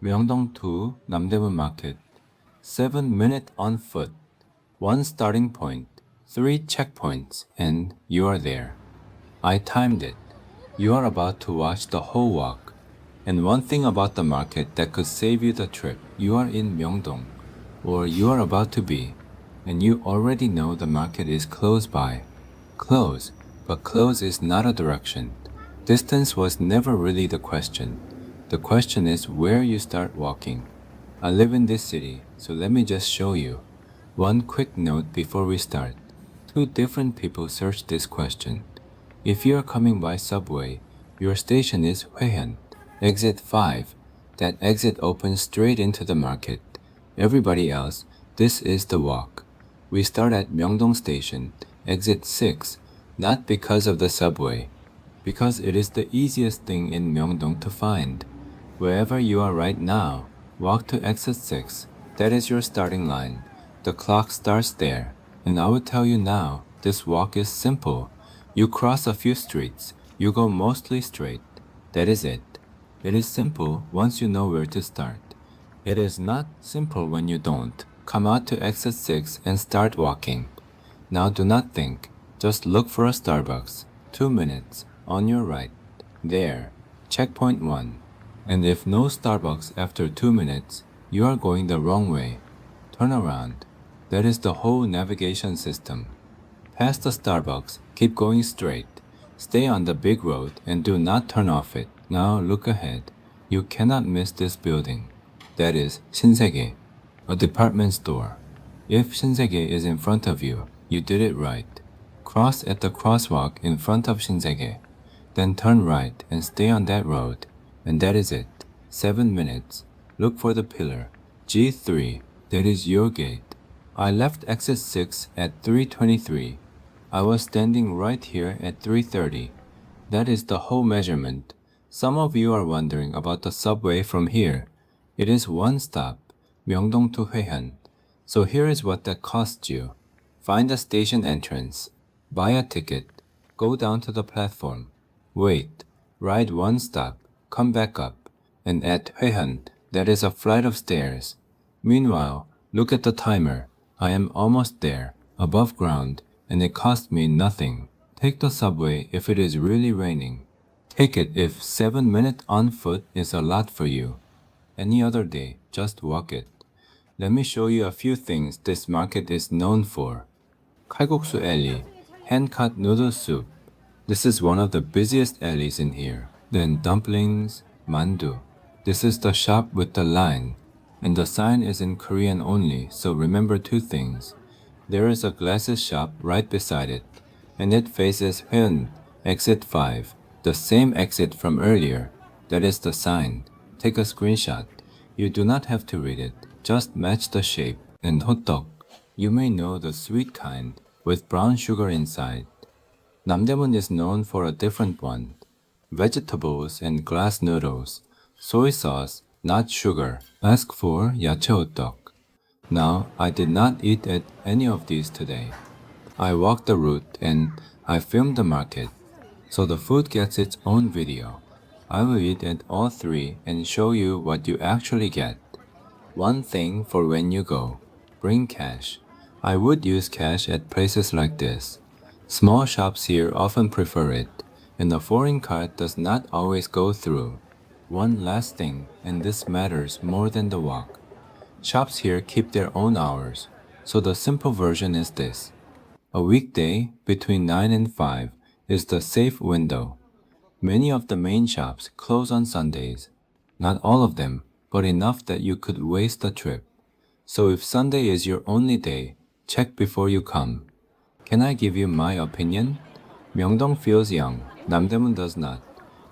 Myeongdong to Namdaemun Market. 7 minutes on foot. 1 starting point, 3 checkpoints, and you are there. I timed it. You are about to watch the whole walk. And one thing about the market that could save you the trip, you are in Myeongdong, or you are about to be, and you already know the market is close by. Close, but close is not a direction. Distance was never really the question. The question is where you start walking. I live in this city, so let me just show you. One quick note before we start. 2 different people searched this question. If you are coming by subway, your station is Hwaehyun, exit 5. That exit opens straight into the market. Everybody else, this is the walk. We start at Myeongdong Station, exit 6, not because of the subway, because it is the easiest thing in Myeongdong to find. Wherever you are right now, walk to exit 6. That is your starting line. The clock starts there. And I will tell you now, this walk is simple. You cross a few streets. You go mostly straight. That is it. It is simple once you know where to start. It is not simple when you don't. Come out to exit 6 and start walking. Now do not think. Just look for a Starbucks. 2 minutes. On your right. There. Checkpoint 1. And if no Starbucks after 2 minutes, you are going the wrong way. Turn around. That is the whole navigation system. Past the Starbucks, keep going straight. Stay on the big road and do not turn off it. Now look ahead. You cannot miss this building. That is Shinsegae, a department store. If Shinsegae is in front of you, you did it right. Cross at the crosswalk in front of Shinsegae. Then turn right and stay on that road. And that is it. 7 minutes. Look for the pillar. G3. That is your gate. I left exit 6 at 3:23. I was standing right here at 3:30. That is the whole measurement. Some of you are wondering about the subway from here. It is one stop, Myeongdong to Hwaehyun. So here is what that costs you. Find the station entrance. Buy a ticket. Go down to the platform. Wait. Ride one stop. Come back up. And at Hwaehyun, that is a flight of stairs. Meanwhile, look at the timer. I am almost there, above ground, and it cost me nothing. Take the subway if it is really raining. Take it if 7 minutes on foot is a lot for you. Any other day, just walk it. Let me show you a few things this market is known for. Kalguksu alley, hand-cut noodle soup. This is one of the busiest alleys in here. Then dumplings, mandu. This is the shop with the line. And the sign is in Korean only, so remember 2 things. There is a glasses shop right beside it, and it faces Hwaehyun, exit 5, the same exit from earlier. That is the sign. Take a screenshot. You do not have to read it, just match the shape. And hotdog. You may know the sweet kind, with brown sugar inside. Namdaemun is known for a different one. Vegetables and glass noodles. Soy sauce, not sugar. Ask for yachae hotdog. Now, I did not eat at any of these today. I walked the route and I filmed the market, so the food gets its own video. I will eat at all 3 and show you what you actually get. One thing for when you go. Bring cash. I would use cash at places like this. Small shops here often prefer it, and a foreign card does not always go through. One last thing, and this matters more than the walk. Shops here keep their own hours, so the simple version is this. A weekday between 9 and 5 is the safe window. Many of the main shops close on Sundays. Not all of them, but enough that you could waste a trip. So if Sunday is your only day, check before you come. Can I give you my opinion? Myeongdong feels young, Namdaemun does not.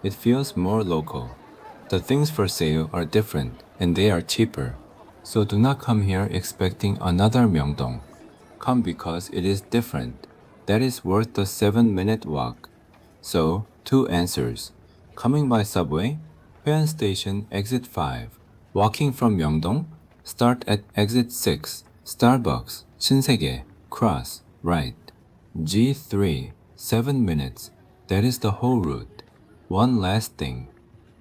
It feels more local. The things for sale are different and they are cheaper. So do not come here expecting another Myeongdong. Come because it is different. That is worth the 7-minute walk. So, 2 answers. Coming by subway, Hwaehyun Station exit 5. Walking from Myeongdong, start at exit 6. Starbucks, Shinsegae, cross, right. G3, 7 minutes. That is the whole route. One last thing.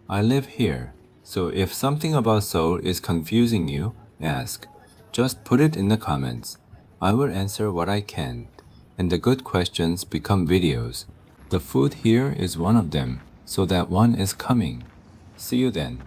I live here, So if something about Seoul is confusing you, ask. Just put it in the comments. I will answer what I can. And the good questions become videos. The food here is one of them, so that one is coming. See you then.